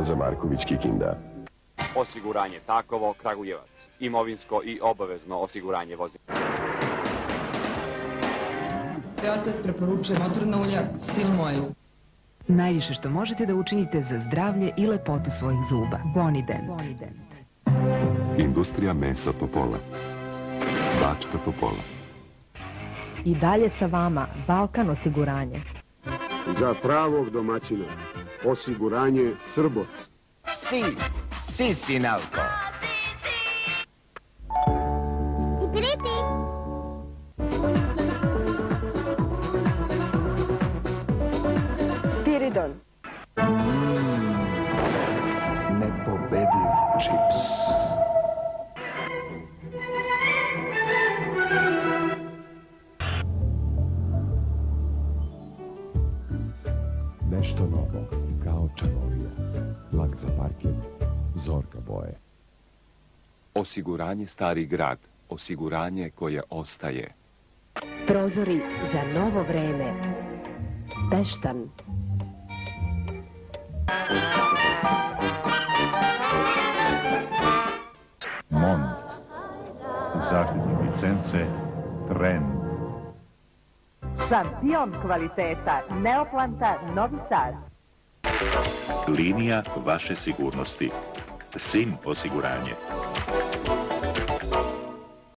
Loza Marković Kikinda. Osiguranje Takovo, Kragujevac. Imovinsko i obavezno osiguranje vozila. Beotes preporučuje motorna ulja Stilmoil. Najviše što možete da učinite za zdravlje i lepotu svojih zuba. Bonident. Industrija mesa Topola. Bačka Topola. I dalje sa vama Balkan osiguranje. Za pravog domaćina osiguranje Srbos. Si, Sinalko. Spiridon. Nepobediv čips. Nešto novo, kao čanovija. Lak za parket, zorka boje. Osiguranje Stari grad. Osiguranje koje ostaje. Prozori za novo vreme. Peštan. Mont. Zaštitnik licence Trend. Šampion kvaliteta. Neoplanta Novi Sad. Linija vaše sigurnosti. SIN osiguranje.